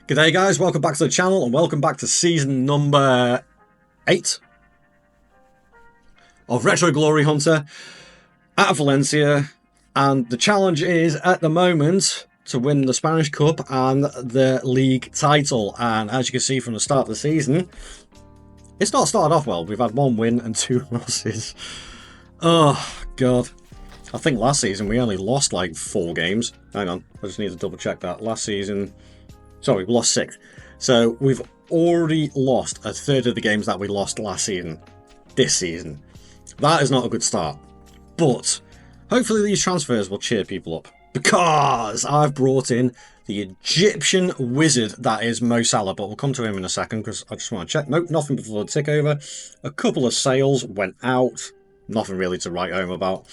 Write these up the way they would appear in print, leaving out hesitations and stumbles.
G'day guys, welcome back to the channel and welcome back to season number 8 of Retro Glory Hunter at Valencia, and the challenge is at the moment to win the Spanish Cup and the league title. And as you can see from the start of the season, it's not started off well. We've had 1 win and 2 losses. Oh god, I think last season we only lost like 4 games. Hang on, I just need to double check that. Last season, sorry, we lost 6. So we've already lost a third of the games that we lost last season, this season. That is not a good start. But hopefully these transfers will cheer people up, because I've brought in the Egyptian wizard that is Mo Salah. But we'll come to him in a second because I just want to check. Nope, nothing before the tick over. A couple of sales went out. Nothing really to write home about.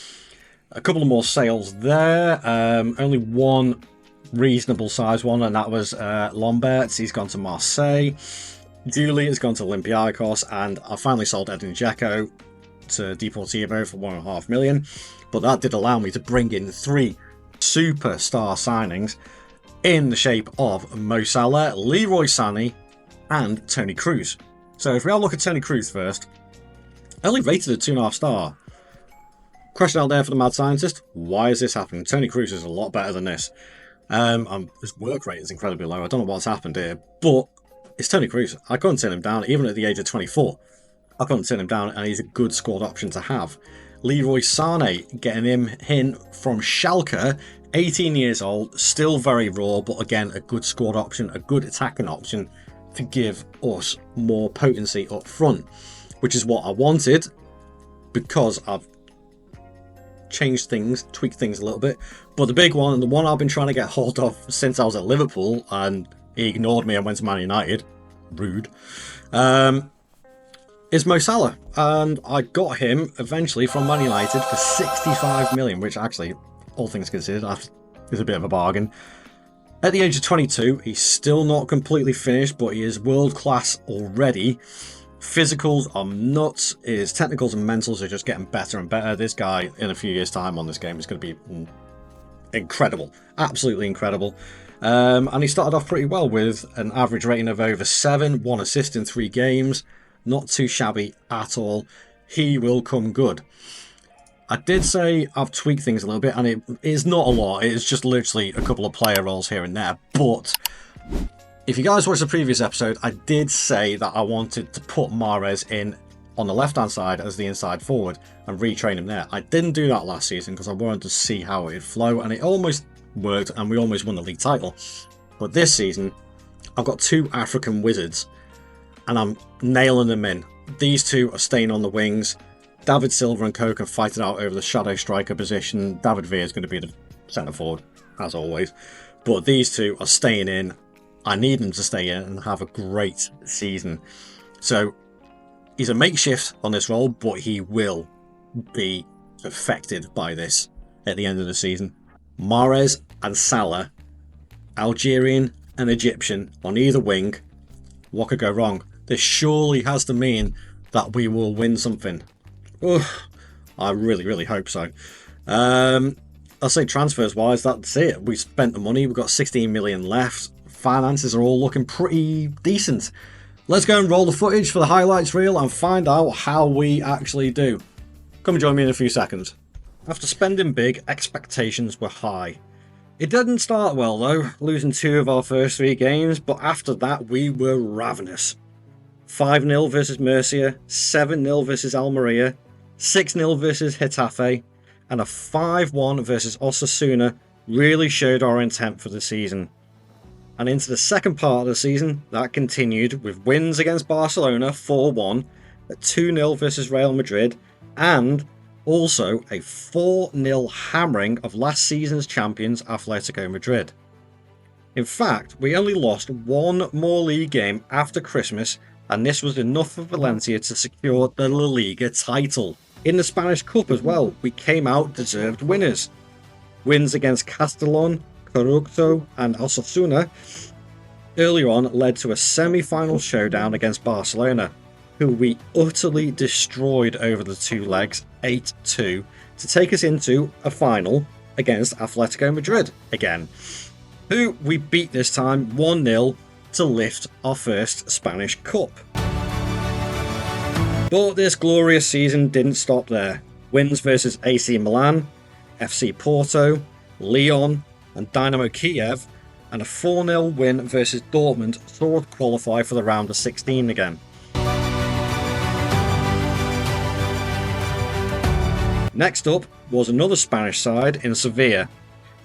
A couple of more sales there. Only one reasonable size one, and that was Lombert's. He's gone to Marseille. Julie has gone to Olympiacos, and I finally sold Edin Dzeko to Deportivo for 1.5 million. But that did allow me to bring in 3 superstar signings in the shape of Mo Salah, Leroy Sané, and Toni Kroos. So if we have a look at Toni Kroos first, I only rated a 2.5 star. Question out there for the mad scientist: why is this happening? Toni Kroos is a lot better than this. His work rate is incredibly low. I don't know what's happened here, but it's Toni Kroos. I couldn't turn him down, even at the age of 24. I couldn't turn him down, and he's a good squad option to have. Leroy Sané, getting him in from Schalke, 18 years old, still very raw, but again, a good squad option, a good attacking option to give us more potency up front, which is what I wanted, because I've changed things, tweaked things a little bit. But the big one, and the one I've been trying to get hold of since I was at Liverpool, and he ignored me and went to Man United, rude, is Mo Salah. And I got him eventually from Man United for 65 million, which actually, all things considered, is a bit of a bargain. At the age of 22, he's still not completely finished, but he is world class already. Physicals are nuts. His technicals and mentals are just getting better and better. This guy, in a few years' time on this game, is going to be incredible. Absolutely incredible. And he started off pretty well with an average rating of over 7, 1 assist in 3 games. Not too shabby at all. He will come good. I did say I've tweaked things a little bit, and it is not a lot. It is just literally a couple of player roles here and there. But if you guys watched the previous episode, I did say that I wanted to put Mahrez in on the left-hand side as the inside forward and retrain him there. I didn't do that last season because I wanted to see how it would flow, and it almost worked, and we almost won the league title. But this season, I've got 2 African wizards, and I'm nailing them in. These 2 are staying on the wings. David Silva and Co can fight it out over the shadow striker position. David Villa is going to be the centre forward, as always. But these 2 are staying in. I need them to stay in and have a great season. So he's a makeshift on this role, but he will be affected by this at the end of the season. Mahrez and Salah, Algerian and Egyptian on either wing. What could go wrong? This surely has to mean that we will win something. Ugh, I really hope so. I'll say transfers wise, that's it. We spent the money. We've got 16 million left. Finances are all looking pretty decent. Let's go and roll the footage for the highlights reel and find out how we actually do. Come and join me in a few seconds. After spending big, expectations were high. It didn't start well though, losing 2 of our first 3 games, but after that we were ravenous. 5-0 versus Murcia, 7-0 versus Almeria, 6-0 versus Getafe, and a 5-1 versus Osasuna really showed our intent for the season. And into the second part of the season, that continued with wins against Barcelona 4-1, a 2-0 versus Real Madrid, and also a 4-0 hammering of last season's champions Atletico Madrid. In fact, we only lost 1 more league game after Christmas, and this was enough for Valencia to secure the La Liga title. In the Spanish Cup as well, we came out deserved winners. Wins against Castellón, Corrupto and Osasuna earlier on led to a semi-final showdown against Barcelona, who we utterly destroyed over the 2 legs, 8-2, to take us into a final against Atletico Madrid again, who we beat this time 1-0 to lift our first Spanish Cup. But this glorious season didn't stop there. Wins versus AC Milan, FC Porto, Lyon and Dynamo Kiev, and a 4-0 win versus Dortmund saw us qualify for the round of 16 again. Next up was another Spanish side in Sevilla.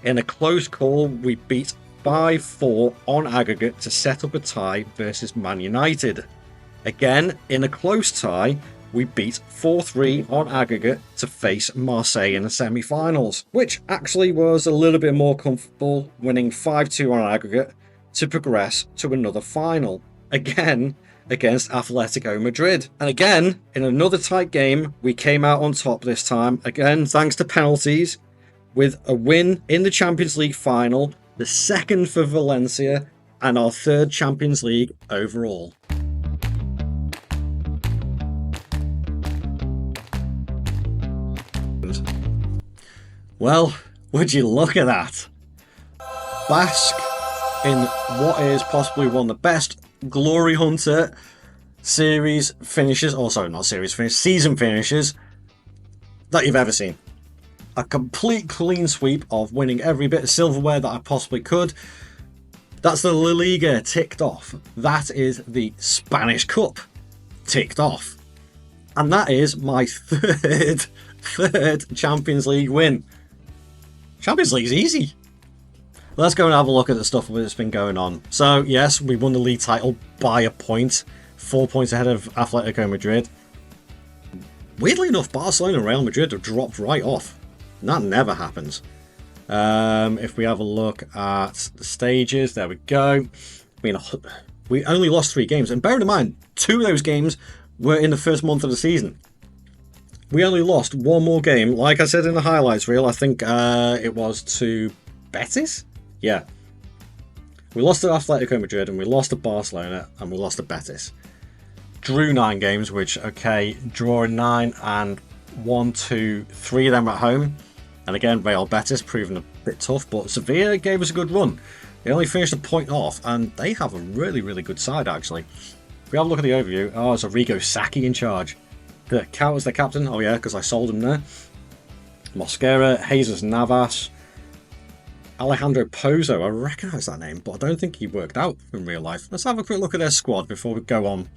In a close call, we beat 5-4 on aggregate to set up a tie versus Man United. Again, in a close tie, we beat 4-3 on aggregate to face Marseille in the semi-finals, which actually was a little bit more comfortable, winning 5-2 on aggregate to progress to another final, again against Atletico Madrid. And again, in another tight game, we came out on top this time, again thanks to penalties, with a win in the Champions League final, the second for Valencia, and our third Champions League overall. Well, would you look at that? Bask in what is possibly one of the best Glory Hunter series finishes, or sorry, not series finish, season finishes that you've ever seen. A complete clean sweep of winning every bit of silverware that I possibly could. That's the La Liga ticked off. That is the Spanish Cup ticked off. And that is my third Champions League win. Champions League's easy. Let's go and have a look at the stuff that's been going on. So, yes, we won the league title by a point. 4 points ahead of Atletico Madrid. Weirdly enough, Barcelona and Real Madrid have dropped right off. And that never happens. If we have a look at the stages, there we go. I mean, we only lost 3 games. And bear in mind, 2 of those games were in the first month of the season. We only lost 1 more game, like I said in the highlights reel. I think it was to Betis? Yeah. We lost to Atletico Madrid, and we lost to Barcelona, and we lost to Betis. Drew 9 games, which, okay, drawing 9, and 1, 2, 3 of them at home. And again, Real Betis proving a bit tough, but Sevilla gave us a good run. They only finished a point off, and they have a really, really good side, actually. If we have a look at the overview, oh, it's Arrigo Sacchi in charge. The Cow was the captain. Oh yeah, because I sold him there. Mosquera, Jesus Navas, Alejandro Pozo. I recognise that name, but I don't think he worked out in real life. Let's have a quick look at their squad before we go on.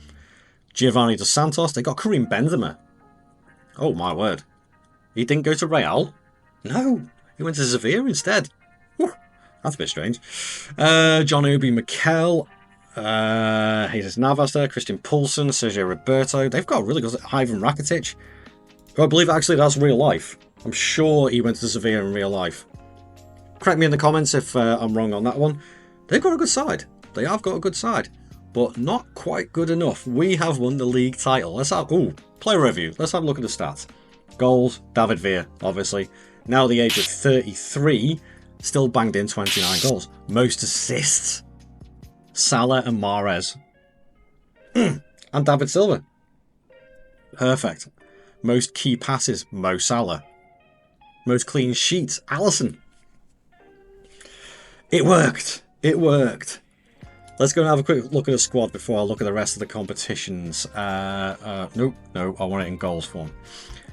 Giovanni Dos Santos. They got Karim Benzema. Oh my word. He didn't go to Real? No, he went to Sevilla instead. Whew, that's a bit strange. John Obi Mikel. Jesus Navas there, Christian Poulsen, Sergio Roberto. They've got really good. Ivan Rakitic. I believe actually that's real life. I'm sure he went to Sevilla in real life. Correct me in the comments if I'm wrong on that one. They've got a good side. They have got a good side, but not quite good enough. We have won the league title. Let's have player review. Let's have a look at the stats. Goals, David Villa, obviously. Now the age of 33, still banged in 29 goals. Most assists, Salah and Mahrez. And David Silva. Perfect. Most key passes, Mo Salah. Most clean sheets, Alisson. It worked. It worked. Let's go and have a quick look at the squad before I look at the rest of the competitions. No, I want it in goals form.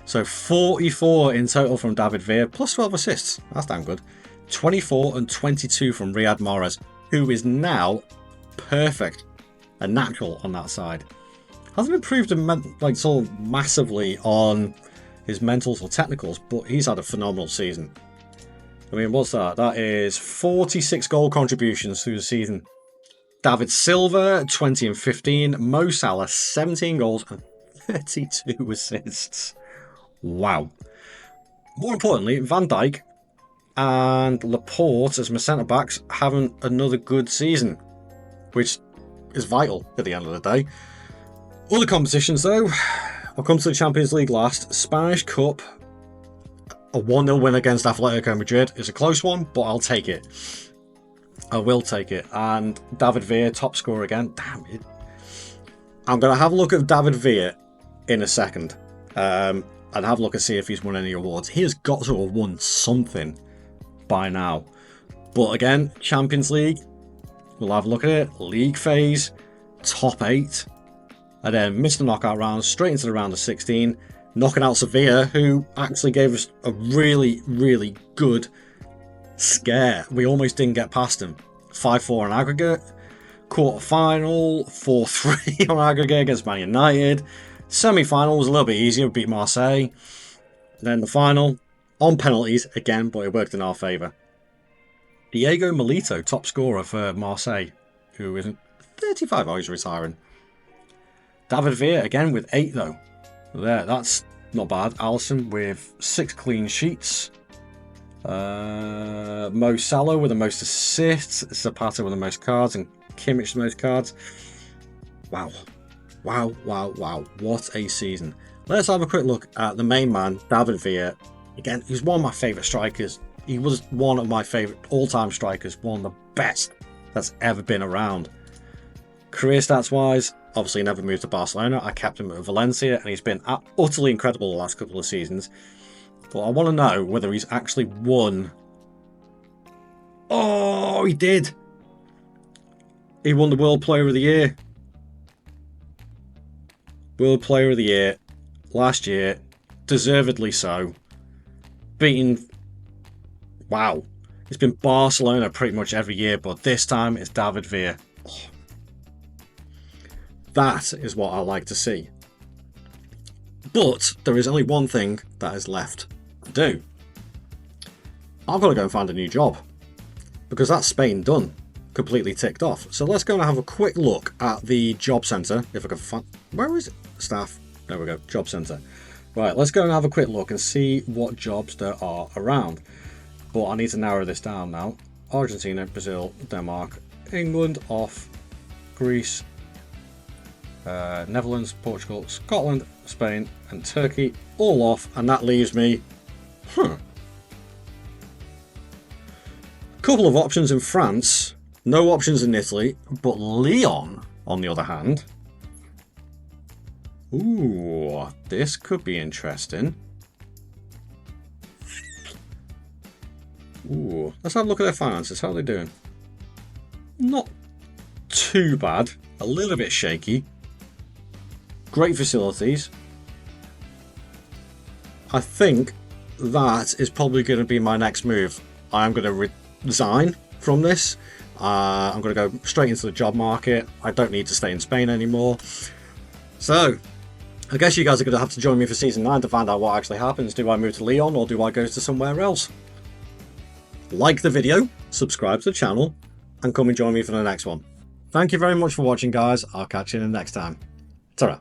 So 44 in total from David Villa, plus 12 assists. That's damn good. 24 and 22 from Riyad Mahrez, who is now perfect, a natural on that side. Hasn't improved like sort of massively on his mentals or technicals, but he's had a phenomenal season. I mean, what's that? That is 46 goal contributions through the season. David Silva, 20 and 15. Mo Salah, 17 goals and 32 assists. Wow. More importantly, Van Dijk and Laporte as my centre-backs having another good season, which is vital at the end of the day. Other competitions, though, I'll come to the Champions League last. Spanish Cup, a 1-0 win against Atletico Madrid is a close one, but I'll take it. I will take it. And David Villa, top scorer again. Damn it. I'm going to have a look at David Villa in a second. And have a look and see if he's won any awards. He has got to have won something by now. But again, Champions League, we'll have a look at it. League phase, top 8. And then missed the knockout round, straight into the round of 16. Knocking out Sevilla, who actually gave us a really, really good scare. We almost didn't get past them. 5-4 on aggregate. Quarter-final, 4-3 on aggregate against Man United. Semi-final was a little bit easier, we beat Marseille. Then the final, on penalties, again, but it worked in our favour. Diego Milito, top scorer for Marseille, who is 35, oh, he's retiring. David Villa, again, with 8, though. There, that's not bad. Alisson with 6 clean sheets. Mo Salah with the most assists. Zapata with the most cards. And Kimmich the most cards. Wow. Wow, wow, wow. What a season. Let's have a quick look at the main man, David Villa. Again, he's one of my favourite strikers. He was one of my favourite all-time strikers. One of the best that's ever been around. Career stats-wise, obviously never moved to Barcelona. I kept him at Valencia, and he's been utterly incredible the last couple of seasons. But I want to know whether he's actually won. Oh, he did! He won the World Player of the Year. World Player of the Year last year. Deservedly so. Beating... Wow. It's been Barcelona pretty much every year, but this time it's David Villa. Oh. That is what I like to see. But there is only one thing that is left to do. I've got to go and find a new job. Because that's Spain done. Completely ticked off. So let's go and have a quick look at the job centre. If I can find... Where is it? Staff. There we go. Job centre. Right, let's go and have a quick look and see what jobs there are around. But I need to narrow this down now. Argentina, Brazil, Denmark, England off, Greece, Netherlands, Portugal, Scotland, Spain and Turkey all off, and that leaves me couple of options in France, no options in Italy, but Lyon on the other hand. Ooh, this could be interesting. Ooh, let's have a look at their finances. How are they doing? Not too bad. A little bit shaky. Great facilities. I think that is probably going to be my next move. I'm going to resign from this. I'm going to go straight into the job market. I don't need to stay in Spain anymore. So, I guess you guys are going to have to join me for Season 9 to find out what actually happens. Do I move to Lyon or do I go to somewhere else? Like the video, subscribe to the channel, and come and join me for the next one. Thank you very much for watching, guys. I'll catch you in the next time. Ta-ra.